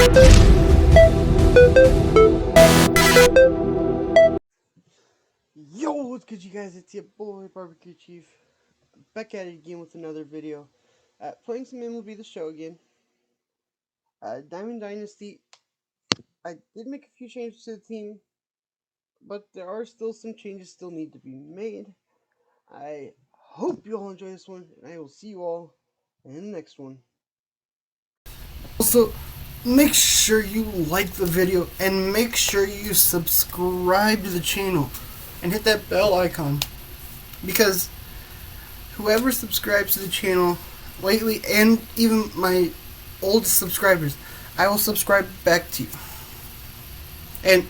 Yo, what's good, you guys? It's your boy BarbecueChief, back at it again with another video. Playing some MLB the Show again. Diamond Dynasty. I did make a few changes to the team, but there are still some changes still need to be made. I hope you all enjoy this one, and I will see you all in the next one. Also, make sure you like the video and make sure you subscribe to the channel and hit that bell icon, because whoever subscribes to the channel lately, and even my oldest subscribers, I will subscribe back to you. And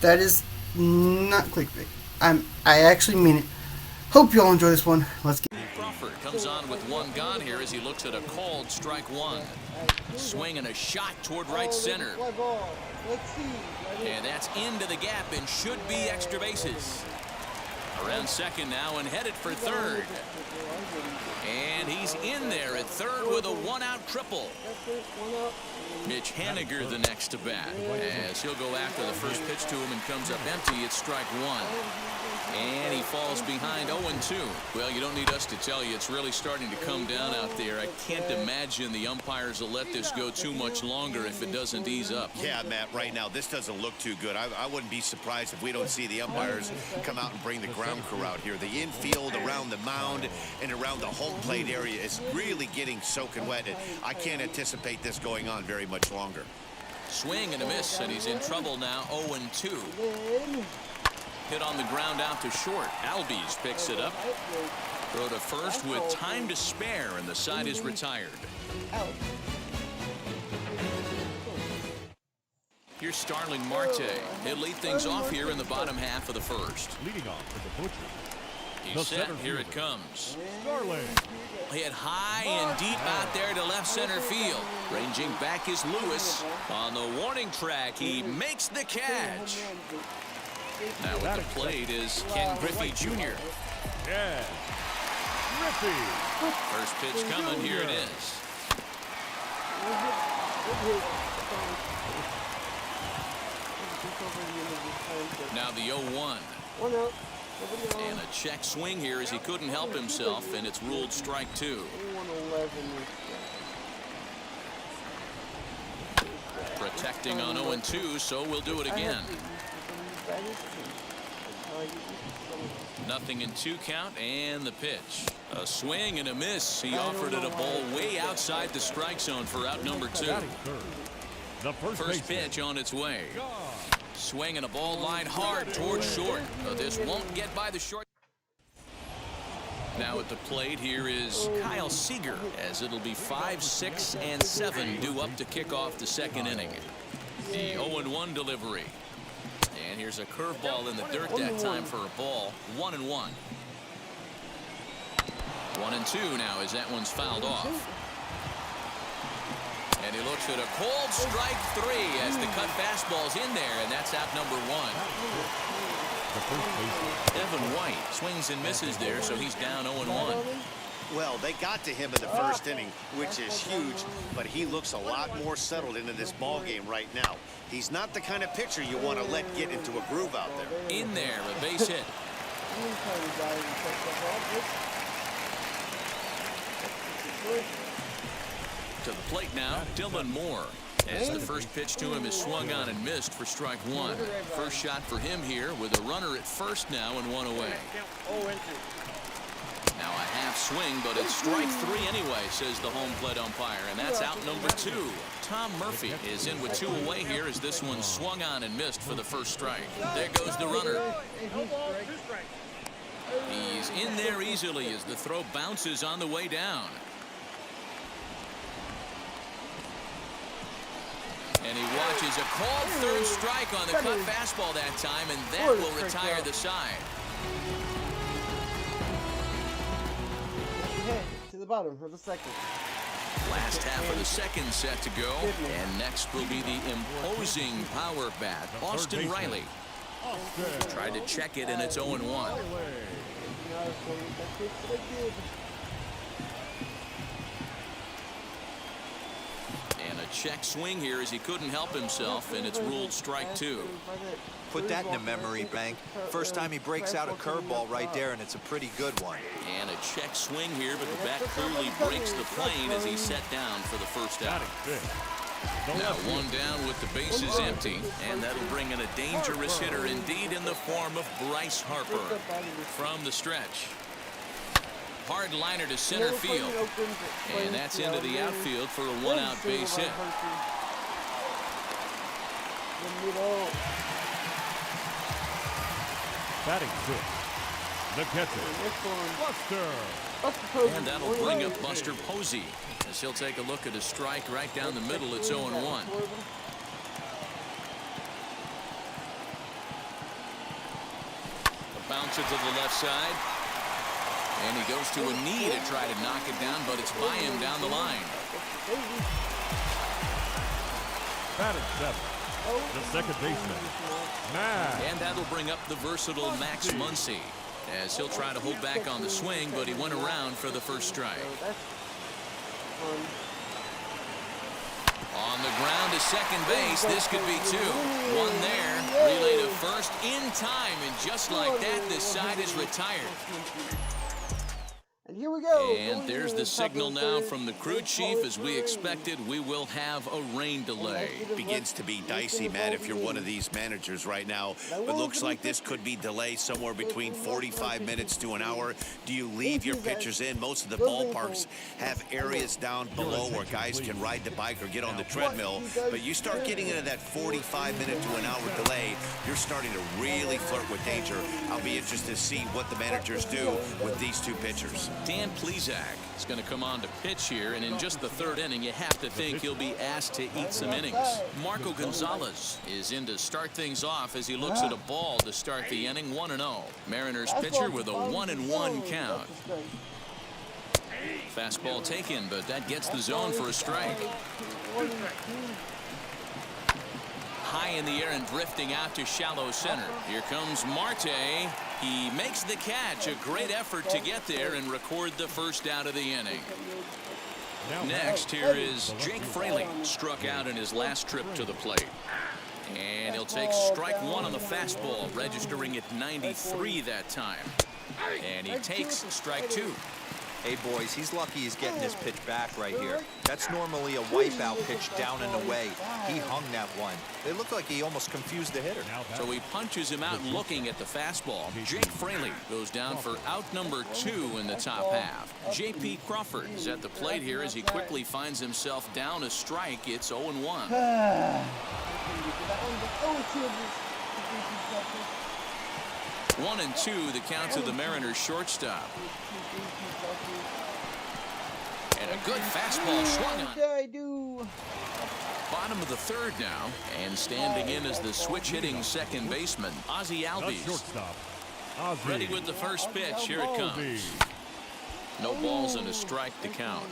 that is not clickbait. I actually mean it. Hope you all enjoy this one. Let's get Crawford comes on with one gone here as he looks at a called strike one. Swing and a shot toward right center. And that's into the gap and should be extra bases. Around second now and headed for third. And he's in there at third with a one-out triple. Mitch Haniger the next to bat, as he'll go after the first pitch to him and comes up empty. It's strike one. And he falls behind 0-2. Well, you don't need us to tell you, it's really starting to come down out there. I can't imagine the umpires will let this go too much longer if it doesn't ease up. Yeah, Matt, right now, this doesn't look too good. I wouldn't be surprised if we don't see the umpires come out and bring the ground crew out here. The infield around the mound and around the home plate area is really getting soaking wet. And I can't anticipate this going on very much longer. Swing and a miss, and he's in trouble now, 0-2. Hit on the ground out to short. Albies picks it up. Throw to first with time to spare, and the side is retired. Here's Starling Marte. He'll lead things off here in the bottom half of the first. Leading off for the Butcher. He's set. Here it comes. Starling. Hit high and deep out there to left center field. Ranging back is Lewis. On the warning track, he makes the catch. Now at the plate is Ken Griffey Jr. Yeah. Griffey. First pitch coming. Here it is. Now the 0-1. And a check swing here as he couldn't help himself, and it's ruled strike two. Protecting on 0-2, so we'll do it again. Nothing in 2 count, and the pitch. A swing and a miss. He offered it a ball way outside the strike zone for out number 2. The first pitch on its way. Swing and a ball line hard towards short. This won't get by the short. Now at the plate here is Kyle Seager, as it'll be 5, 6, and 7 due up to kick off the second inning. The 0-1 delivery. And here's a curveball in the dirt that time for a ball. 1-1. 1-2 now as that one's fouled off. And he looks at a cold strike 3 as the cut fastball's in there, and that's out number 1. Evan White swings and misses there, so he's down 0-1. Well, they got to him in the first inning, which is huge, but he looks a lot more settled into this ball game right now. He's not the kind of pitcher you want to let get into a groove out there. In there, a base hit. To the plate now, Dylan Moore, as the first pitch to him is swung on and missed for strike 1. First shot for him here with a runner at first now and 1 away. Now a half swing, but it's strike 3 anyway, says the home plate umpire, and that's out number 2. Tom Murphy is in with 2 away here as this one swung on and missed for the first strike. There goes the runner. He's in there easily as the throw bounces on the way down. And he watches a called third strike on the cut fastball that time, and that will retire the side. To the bottom for the second. Last half of the second set to go, and next will be the imposing power bat, Austin Riley. Tried to check it, and it's 0-1. check swing here as he couldn't help himself, and it's ruled strike 2. Put that in a memory bank. First time he breaks out a curveball right there, and it's a pretty good one. And a check swing here, but the bat clearly breaks the plane as he's set down for the first out. Now one down with the bases empty, and that'll bring in a dangerous hitter indeed in the form of Bryce Harper. From the stretch. Hard liner to center field. And that's into the outfield for a one-out base hit. Batting 6. The catcher, Buster. And that'll bring up Buster Posey as he'll take a look at a strike right down the middle. It's 0-1. A bouncer to the left side. And he goes to a knee to try to knock it down, but it's by him down the line. Batting 7. The second baseman, Max. And that'll bring up the versatile Max Muncy as he'll try to hold back on the swing, but he went around for the first strike. On the ground to second base. This could be 2. One there. Relay to first in time, and just like that, this side is retired. And here we go. And there's the signal now from the crew chief. As we expected, we will have a rain delay. Begins to be dicey, Matt, if you're one of these managers right now. It looks like this could be delayed somewhere between 45 minutes to an hour. Do you leave your pitchers in? Most of the ballparks have areas down below where guys can ride the bike or get on the treadmill. But you start getting into that 45-minute to an hour delay, you're starting to really flirt with danger. I'll be interested to see what the managers do with these two pitchers. Dan Plesac is going to come on to pitch here, and in just the third inning, you have to think he'll be asked to eat some innings. Marco Gonzalez is in to start things off as he looks at a ball to start the inning. 1-0. Mariners pitcher with a 1-1 count. Fastball taken, but that gets the zone for a strike. High in the air and drifting out to shallow center. Here comes Marte. He makes the catch. A great effort to get there and record the first out of the inning. Next, here is Jake Fraley. Struck out in his last trip to the plate. And he'll take strike 1 on the fastball, registering at 93 that time. And he takes strike 2. Hey, boys, he's lucky he's getting this pitch back right here. That's normally a wipeout pitch down and away. He hung that one. It looked like he almost confused the hitter. So he punches him out looking at the fastball. Jake Fraley goes down for out number 2 in the top half. J.P. Crawford is at the plate here as he quickly finds himself down a strike. It's 0-1. 1-2, the count to the Mariners shortstop. And a good fastball swung on. Bottom of the third now, and standing in as the switch-hitting second baseman, Ozzy Albies. Ready with the first pitch. Here it comes. No balls and a strike to count.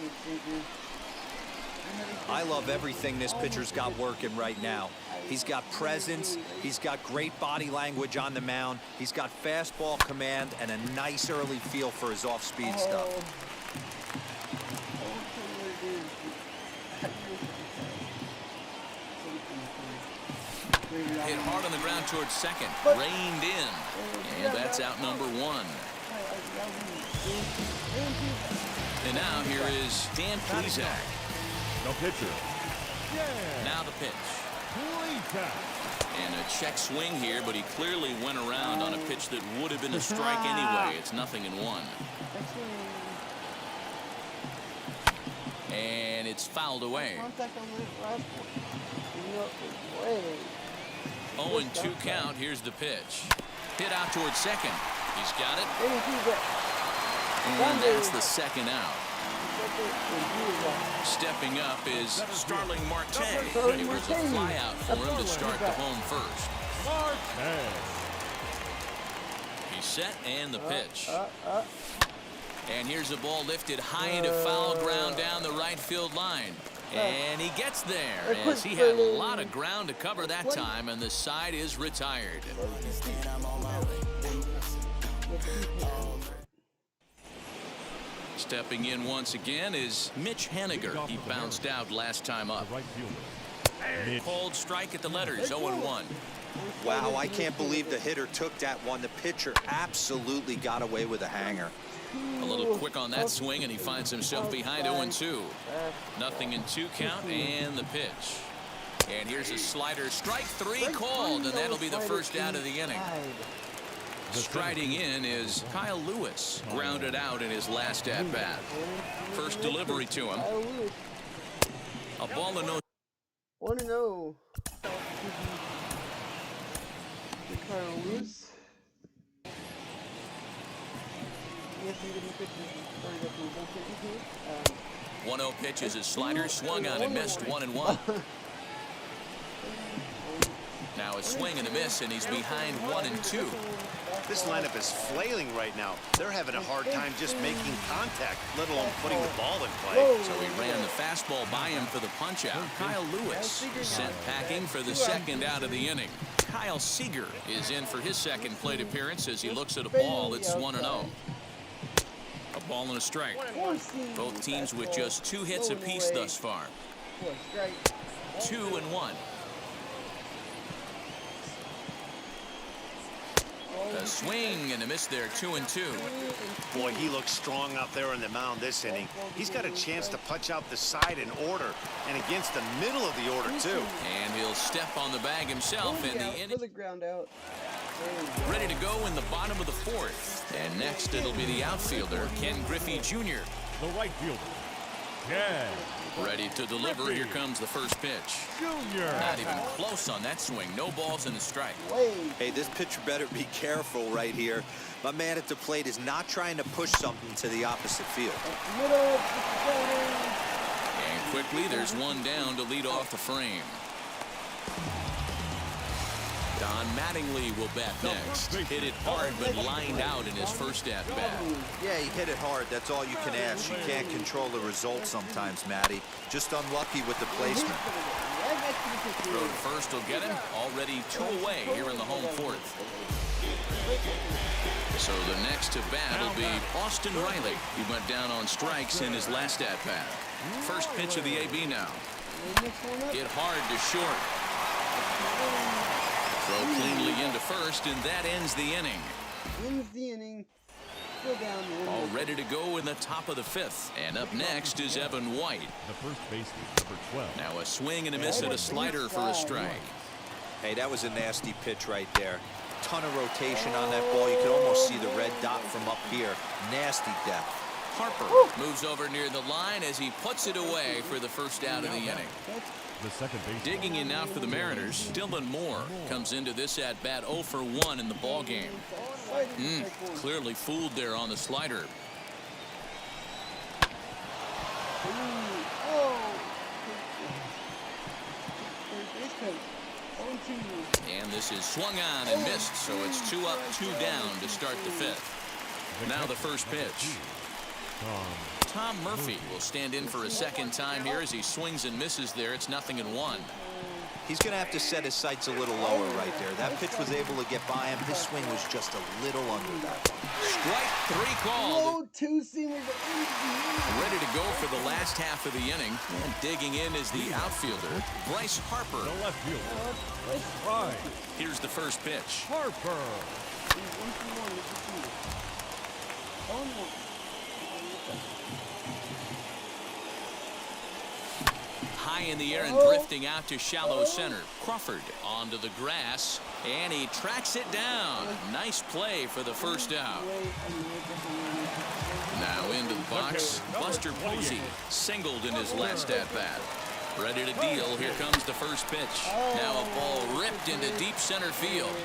I love everything this pitcher's got working right now. He's got presence, he's got great body language on the mound, he's got fastball command and a nice early feel for his off-speed stuff. Hit hard on the ground towards second. Reined in. And that's out number 1. And now here is Dan Plesac. No pitcher. Now the pitch. And a check swing here, but he clearly went around on a pitch that would have been a strike anyway. It's 0-1. And it's fouled away. 0-2 count. Here's the pitch. Hit out towards second. He's got it. And that's the second out. Stepping up is Starling Marte. It was a fly out for him to start the home first. He's set and the pitch. And here's a ball lifted high into foul ground down the right field line. And he gets there as he had a lot of ground to cover that time, and the side is retired. Stepping in once again is Mitch Haniger. He bounced out last time up. The right fielder. Cold strike at the letters, 0-1. Wow, I can't believe the hitter took that one. The pitcher absolutely got away with a hanger. A little quick on that swing, and he finds himself behind 0-2. Nothing in 2 count, and the pitch. And here's a slider. Strike 3 called, and that'll be the first out of the inning. Striding in is Kyle Lewis, grounded out in his last at-bat. First delivery to him. A ball and no. 1-0. Kyle Lewis. 1-0 pitch is his slider, swung on and missed, 1-1. Now a swing and a miss, and he's behind 1-2. This lineup is flailing right now. They're having a hard time just making contact, let alone putting the ball in play. So he ran the fastball by him for the punch-out. Kyle Lewis is sent packing for the second out of the inning. Kyle Seager is in for his second plate appearance as he looks at a ball. It's 1-0. A ball and a strike. Both teams with just 2 hits apiece thus far. 2-1. A swing and a miss there, 2-2. Boy, he looks strong out there on the mound this inning. He's got a chance to punch out the side in order and against the middle of the order, too. And he'll step on the bag himself in the inning. Ready to go in the bottom of the 4th. And next it'll be the outfielder, Ken Griffey Jr. The right fielder. Ken. Ready to deliver. Here comes the first pitch. Junior. Not even close on that swing. No balls in the strike. Hey, this pitcher better be careful right here. My man at the plate is not trying to push something to the opposite field. And quickly, there's one down to lead off the frame. Don Mattingly will bat next. Hit it hard, but lined out in his first at-bat. Yeah, he hit it hard. That's all you can ask. You can't control the result sometimes, Matty. Just unlucky with the placement. Throw to first will get him. Already 2 away here in the home 4th. So the next to bat will be Austin Riley. He went down on strikes in his last at-bat. First pitch of the AB now. Hit hard to short. Throw cleanly into first, and that ends the inning. All ready to go in the top of the 5th. And up next is Evan White. The first baseman, number 12. Now a swing and a miss at a slider for a strike. Hey, that was a nasty pitch right there. Ton of rotation on that ball. You could almost see the red dot from up here. Nasty depth. Harper moves over near the line as he puts it away for the first out of the inning. The second baseman. Digging in now for the Mariners, Dylan Moore comes into this at-bat 0 for 1 in the ball game. Clearly fooled there on the slider. And this is swung on and missed, so it's 2 up, 2 down to start the 5th. Now the first pitch. Tom Murphy will stand in for a second time here as he swings and misses there. It's 0-1. He's going to have to set his sights a little lower right there. That pitch was able to get by him. His swing was just a little under that. Strike 3 called. Ready to go for the last half of the inning. And digging in is the outfielder, Bryce Harper. The left fielder. Right. Here's the first pitch. Harper. High in the air and drifting out to shallow center. Crawford onto the grass, and he tracks it down. Nice play for the first out. Now into the box, Buster Posey singled in his last at-bat. Ready to deal. Here comes the first pitch. Now a ball ripped into deep center field.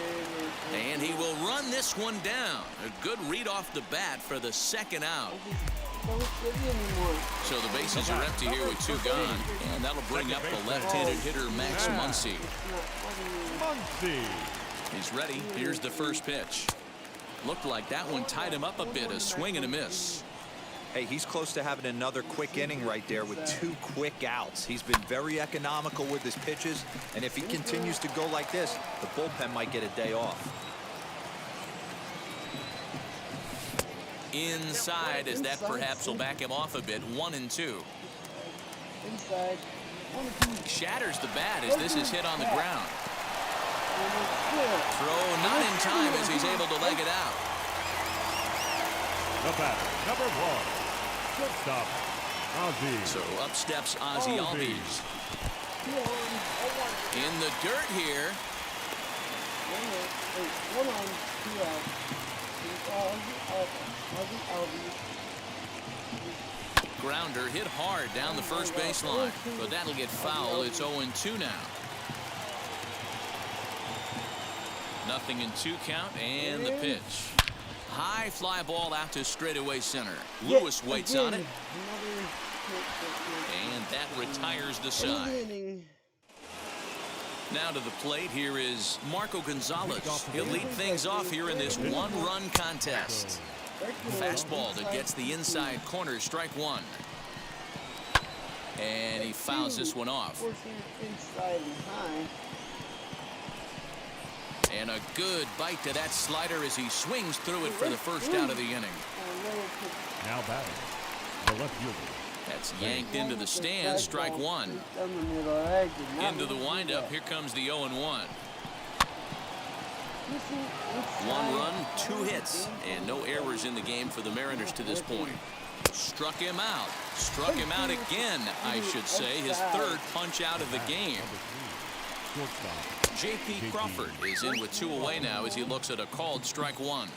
And he will run this one down. A good read off the bat for the second out. So the bases are empty here with 2 gone. And that'll bring up the left-handed hitter, Max Muncy. He's ready. Here's the first pitch. Looked like that one tied him up a bit. A swing and a miss. Hey, he's close to having another quick inning right there with 2 quick outs. He's been very economical with his pitches, and if he continues to go like this, the bullpen might get a day off. inside, as that perhaps will back him off a bit. 1-2. Inside. Shatters the bat as this is hit on the ground. Throw not in time as he's able to leg it out. The batter, number 1. Shortstop, Ozzy. So up steps Ozzy Albies. In the dirt here. One on, 2 out. Grounder hit hard down the first baseline, but that'll get foul. It's 0-2 now. Nothing in 2 count, and the pitch. High fly ball out to straightaway center. Lewis waits on it, and that retires the side. Now to the plate, here is Marco Gonzalez. He'll lead things off here in this one-run contest. Fastball that gets the inside corner, strike 1. And he fouls this one off. And a good bite to that slider as he swings through it for the first out of the inning. Now batting, the left fielder. That's yanked into the stands, strike 1. Into the windup, here comes the 0-1. 1 run, 2 hits, and no errors in the game for the Mariners to this point. Struck him out. Struck him out again, I should say. His 3rd punch out of the game. J.P. Crawford is in with 2 away now as he looks at a called strike 1.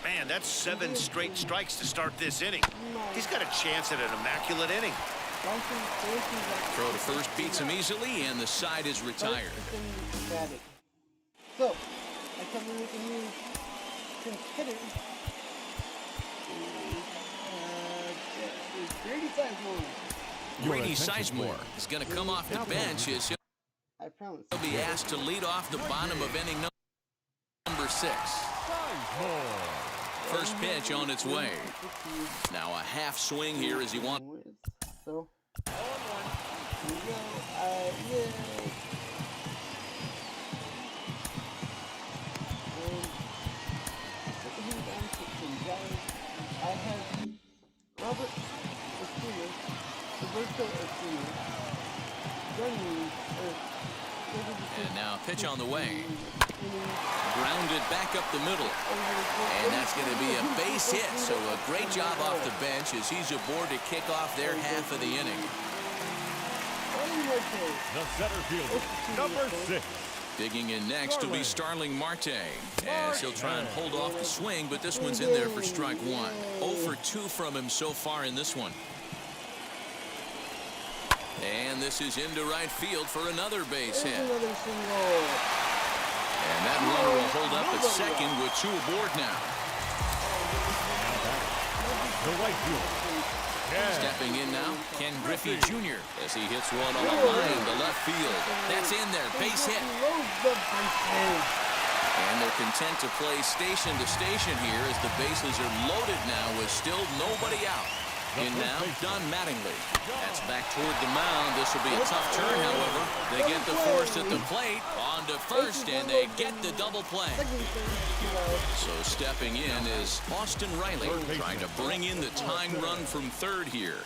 Man, that's 7 straight strikes to start this inning. He's got a chance at an immaculate inning. Throw to first beats him easily, and the side is retired. So, I come in with a new hitter. Grady Sizemore is going to come off the bench as he'll be asked to lead off the bottom of inning number 6. First pitch on its way. Now a half swing here as he wants. So, I have Robert Acuna, Roberto Acuna, and now pitch on the way. Grounded back up the middle. And that's going to be a base hit. So a great job off the bench as he's aboard to kick off their half of the inning. The center fielder, number 6. Digging in next will be Starling Marte, as he'll try and hold off the swing, but this one's in there for strike 1. 0 for 2 from him so far in this one. And this is into right field for another base hit. And that runner will hold up at second with 2 aboard now. The right fielder. Stepping in now, Ken Griffey Jr. as he hits one on the line to left field. That's in there, base hit. And they're content to play station to station here as the bases are loaded now with still nobody out. In now, Don Mattingly. That's back toward the mound. This will be a tough turn, however. They get the force at the plate, on to first, and they get the double play. So stepping in is Austin Riley, trying to bring in the tying run from third here.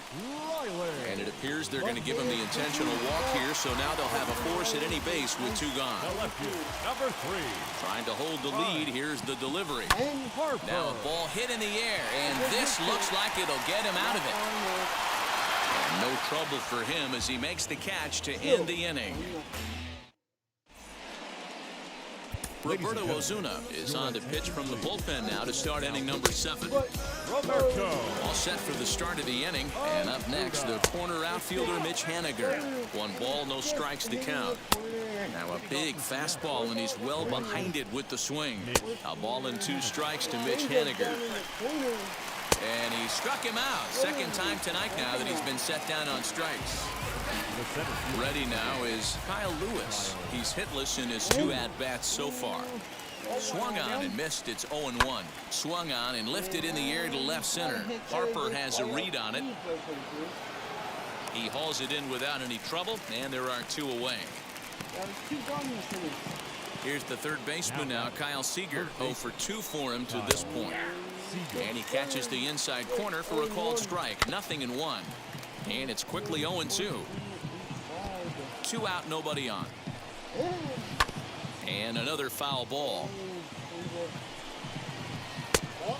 And it appears they're going to give him the intentional walk here, so now they'll have a force at any base with 2 gone. Number 3. Trying to hold the lead. Here's the delivery. Now a ball hit in the air, and this looks like it'll get him out of it. And no trouble for him as he makes the catch to end the inning. Roberto Ozuna is on to pitch from the bullpen now to start inning number 7. Roberto. All set for the start of the inning. And up next, the corner outfielder Mitch Haniger. 1 ball, no strikes to count. Now a big fastball, and he's well behind it with the swing. A ball and 2 strikes to Mitch Haniger. And he struck him out. Second time tonight now that he's been set down on strikes. Ready now is Kyle Lewis. He's hitless in his 2 at-bats so far. Swung on and missed. It's 0-1. Swung on and lifted in the air to left center. Harper has a read on it. He hauls it in without any trouble, and there are 2 away. Here's the third baseman now, Kyle Seager. 0 for 2 for him to this point. And he catches the inside corner for a called strike. 0-1. And it's quickly 0-2. 2 out, nobody on. And another foul ball.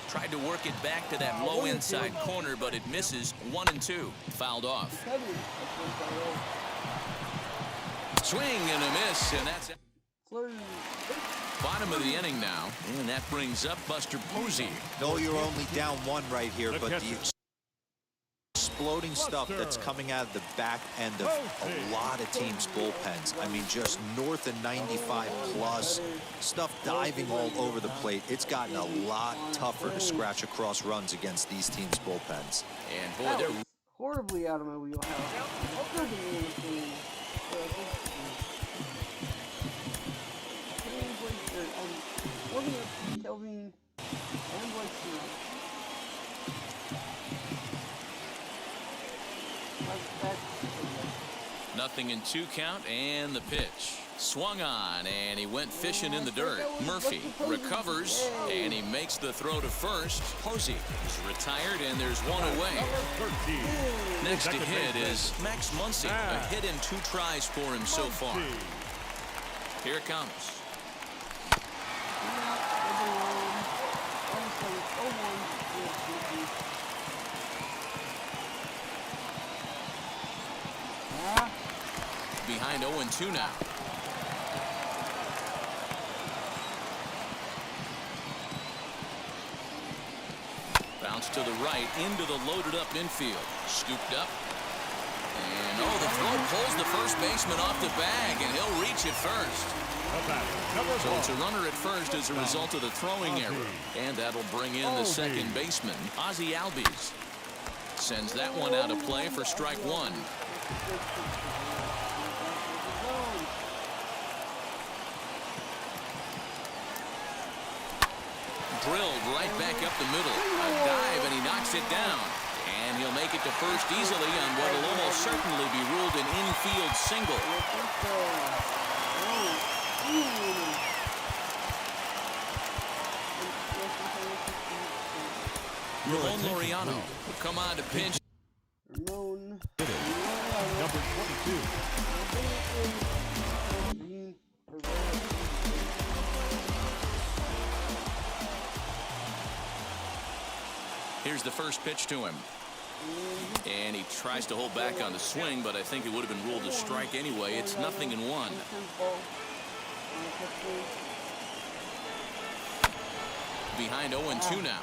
Tried to work it back to that low inside corner, but it misses. 1-2. Fouled off. Swing and a miss, and that's it. Bottom of the inning now, and that brings up Buster Posey. No, you're only down 1 right here, but the exploding stuff that's coming out of the back end of a lot of teams' bullpens. I mean, just north of 95 plus, stuff diving all over the plate. It's gotten a lot tougher to scratch across runs against these teams' bullpens. And boy, they're horribly out of my wheelhouse. Kelvin and Blake. 0-2 count, and the pitch. Swung on, and he went fishing in the dirt. Murphy recovers, and he makes the throw to first. Posey is retired, and there's 1 away. Next to hit is Max Muncy. A hit in 2 tries for him so far. Here it comes. Behind 0-2 now. Bounce to the right, into the loaded up infield. Scooped up. And the throw pulls the first baseman off the bag, and he'll reach it first. So it's a runner at first as a result of the throwing error. And that'll bring in the second baseman, Ozzie Albies. Sends that one out of play for strike 1. Drilled right back up the middle. A dive, and he knocks it down. And he'll make it to first easily on what will almost certainly be ruled an infield single. Ramon Laureano will come on to pinch. Ramon. Number 22. Here's the first pitch to him. And he tries to hold back on the swing, but I think it would have been ruled a strike anyway. It's 0-1. Behind 0-2 now.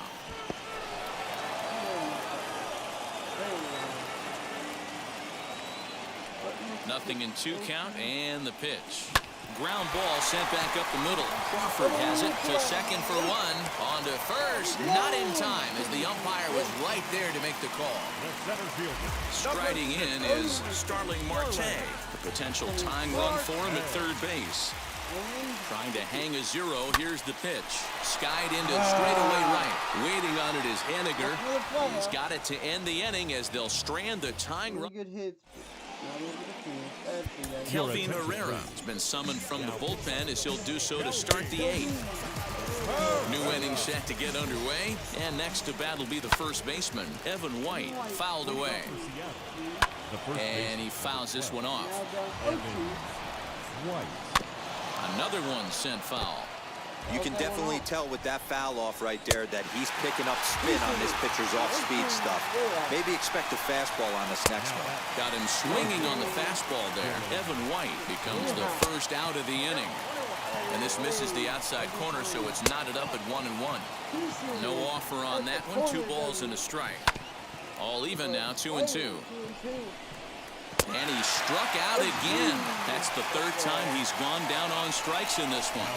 0-2 count, and the pitch. Ground ball sent back up the middle. Crawford has it to second for 1. On to first. Not in time, as the umpire was right there to make the call. Striding in is Starling Marte. A potential tying run for him at third base. Trying to hang a 0. Here's the pitch. Skied into straightaway right. Waiting on it is Henniger. He's got it to end the inning as they'll strand the tying run. Kelvin Herrera has been summoned from the bullpen as he'll do so to start the 8th. New inning set to get underway, and next to bat will be the first baseman, Evan White, fouled away. And he fouls this one off. Another one sent foul. You can definitely tell with that foul off right there that he's picking up spin on this pitcher's off-speed stuff. Maybe expect a fastball on this next one. Got him swinging on the fastball there. Evan White becomes the first out of the inning. And this misses the outside corner, so it's knotted up at 1-1. No offer on that one. 2 balls and a strike. All even now, 2-2. And he struck out again. That's the 3rd time he's gone down on strikes in this one.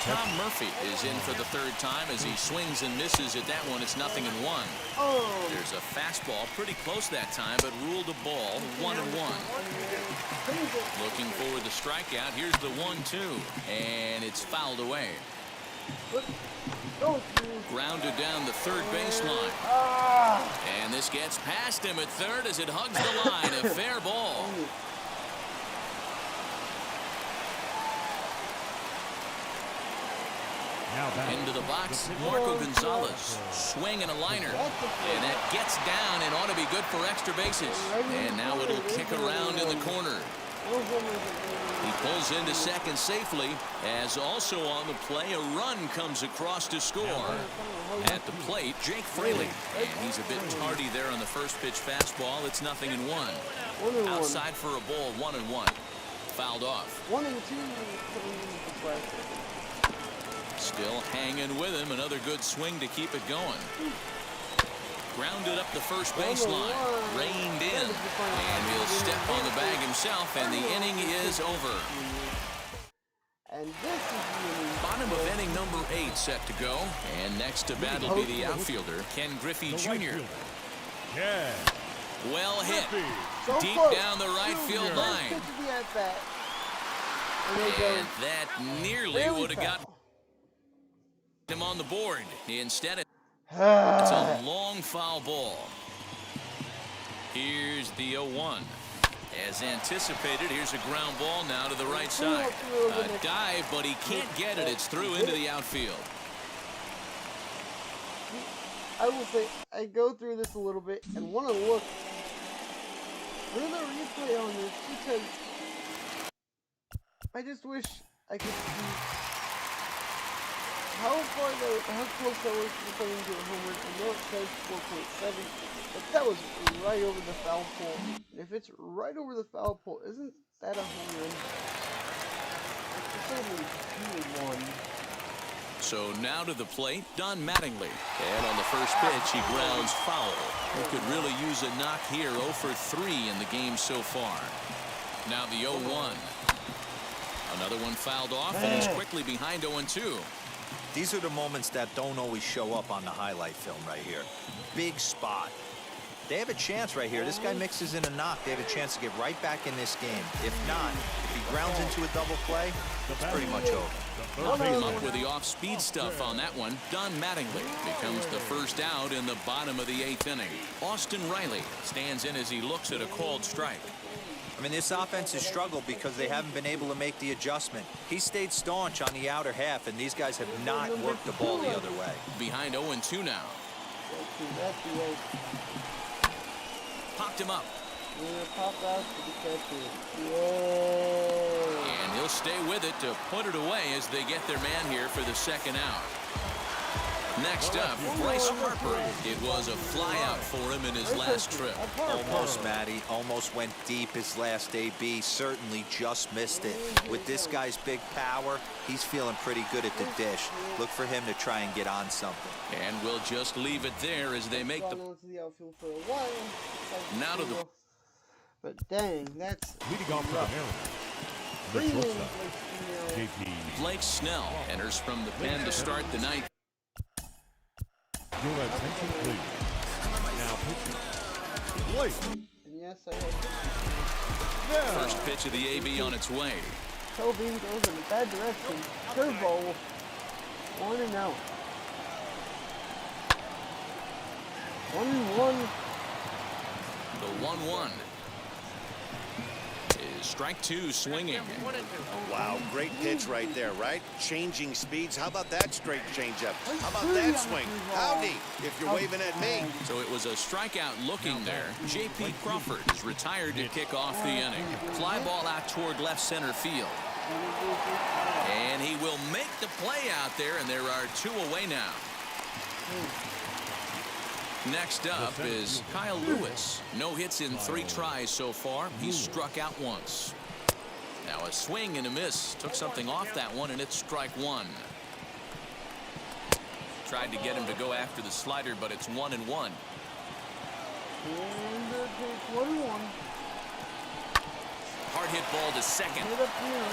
Tom Murphy is in for the 3rd time as he swings and misses at that one. It's 0-1. There's a fastball pretty close that time, but ruled a ball. 1-1. Looking for the strikeout. Here's the 1-2, and it's fouled away. Grounded down the third baseline. And this gets past him at third as it hugs the line. A fair ball. Now batting. Into the box, Marco Gonzalez. Swing and a liner. And that gets down and ought to be good for extra bases. And now it'll kick around in the corner. He pulls into second safely, as also on the play, a run comes across to score. At the plate, Jake Fraley. And he's a bit tardy there on the first pitch fastball. It's 0-1. Outside for a ball, 1-1. Fouled off. 1-2. Still hanging with him. Another good swing to keep it going. Grounded up the first baseline. Reined in. And he'll step on the bag himself, and the inning is over. And this is the inning. Bottom of inning number 8 set to go. And next to bat will be the outfielder, Ken Griffey Jr. Yeah. Well hit. So Deep close. down the right field line. And that nearly would have got him on the board. Instead, it's a long foul ball. Here's the 0-1. As anticipated, here's a ground ball now to the right side. A dive, but he can't get it. It's through into the outfield. I will say, I go through this a little bit and want to look through the replay on this because I just wish I could see how close that was to playing into a home run. I know it says 4.7, but that was right over the foul pole. And if it's right over the foul pole, isn't that a home run? It's only 2-1. So now to the plate, Don Mattingly. And on the first pitch, he grounds foul. He could really use a knock here. 0 for 3 in the game so far. Now the 0-1. Another one fouled off, and he's quickly behind 0-2. These are the moments that don't always show up on the highlight film right here. Big spot. They have a chance right here. This guy mixes in a knock. They have a chance to get right back in this game. If not, if he grounds into a double play, it's pretty much over. Came up with the off-speed stuff on that one. Don Mattingly becomes the first out in the bottom of the 8th inning. Austin Riley stands in as he looks at a called strike. I mean, this offense has struggled because they haven't been able to make the adjustment. He stayed staunch on the outer half, and these guys have not worked the ball the other way. Behind 0-2 now. Popped him up. And he'll stay with it to put it away as they get their man here for the second out. Next up, Bryce Harper. It was a flyout for him in his last trip. Almost, Matty. Almost went deep his last AB. Certainly just missed it. With this guy's big power, he's feeling pretty good at the dish. Look for him to try and get on something. And we'll just leave it there as they make the... Now to the... But dang, that's... Leading off for the Mariners, the shortstop, JP. Blake Snell enters from the pen to start the ninth. Your attention, please. Now pitching. Blake. Yes, I have. First pitch of the AB on its way. Toby goes in a bad direction. Curveball. 1-0. 1-1. The 1-1 is strike 2 swinging. Wow, great pitch right there, right? Changing speeds. How about that straight changeup? How about that swing? Howdy, if you're waving at me. So it was a strikeout looking there. J.P. Crawford is retired to kick off the inning. Fly ball out toward left center field. And he will make the play out there, and there are 2 away now. Next up is Kyle Lewis. No hits in 3 tries so far. He's struck out once. Now a swing and a miss. Took something off that one, and it's strike 1. Tried to get him to go after the slider, but it's 1-1. And 1-1. Hard hit ball to second.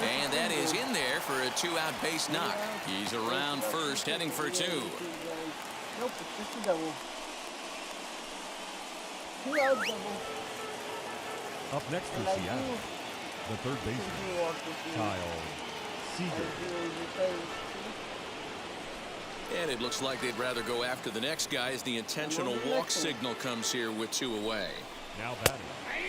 And that is in there for a 2-out base knock. He's around first, heading for 2. Nope, it's just a double. 2-out double. Up next for Seattle, the third baseman, Kyle Seager. And it looks like they'd rather go after the next guy as the intentional walk signal comes here with 2 away. Now batting.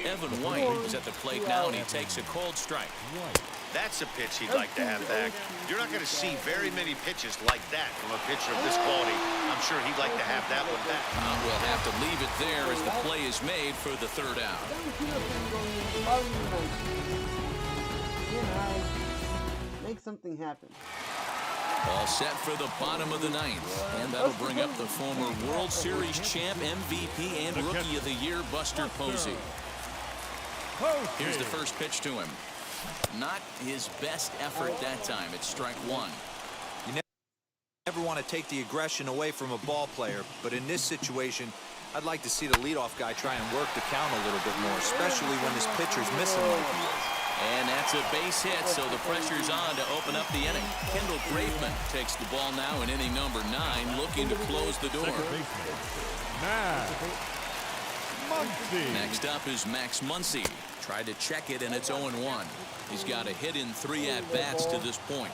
Evan White is at the plate now, and he takes a cold strike. White. That's a pitch he'd like to have back. You're not going to see very many pitches like that from a pitcher of this quality. I'm sure he'd like to have that one back. We'll have to leave it there as the play is made for the third out. Make something happen. All set for the bottom of the ninth. And that'll bring up the former World Series champ, MVP, and Rookie of the Year, Buster Posey. Here's the first pitch to him. Not his best effort that time. It's strike one. You never want to take the aggression away from a ball player, but in this situation, I'd like to see the leadoff guy try and work the count a little bit more, especially when this pitcher's missing like he is. And that's a base hit, so the pressure's on to open up the inning. Kendall Graveman takes the ball now in inning number 9, looking to close the door. Next up is Max Muncy. Tried to check it, and it's 0-1. He's got a hit in 3 at-bats to this point.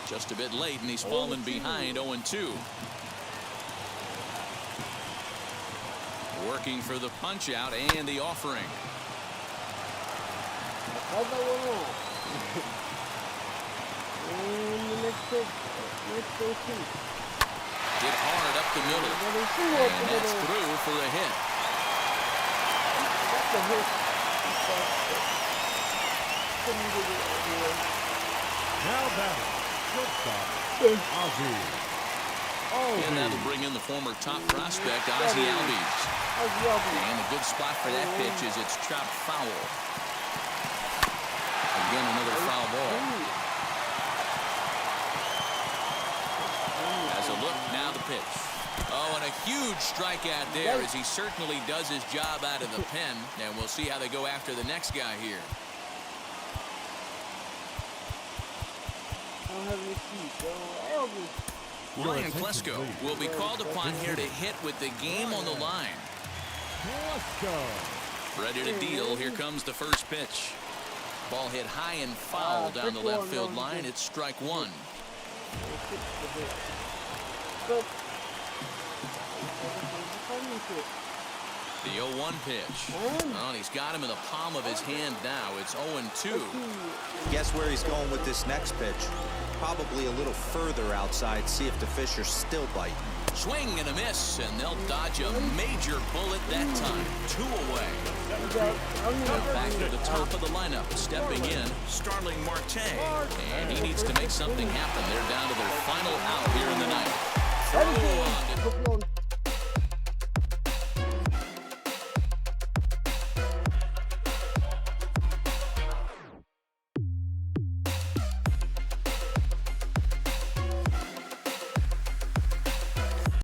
Just a bit late, and he's fallen behind 0-2. Working for the punch out and the offering. How's that one off? And the next pitch. Let's go see. Hit hard up the middle. And that's through for a hit. That's a hit. Now batting, shortstop, Ozzy. And that'll bring in the former top prospect, Ozzy Albies. And a good spot for that pitch is it's chopped foul. Again, another foul ball. As a look, now the pitch. Oh, and a huge strikeout there as he certainly does his job out of the pen. And we'll see how they go after the next guy here. I don't have any feet, so Ryan Klesko will be called upon here to hit with the game on the line. Ready to deal. Here comes the first pitch. Ball hit high and foul down the left field line. It's strike one. The 0-1 pitch. Oh, he's got him in the palm of his hand now. It's 0-2. Guess where he's going with this next pitch? Probably a little further outside, see if the fish are still biting. Swing and a miss, and they'll dodge a major bullet that time. 2 away. Back to the top of the lineup, stepping in, Starling Marte. And he needs to make something happen. They're down to their final out here in the ninth. Throw on to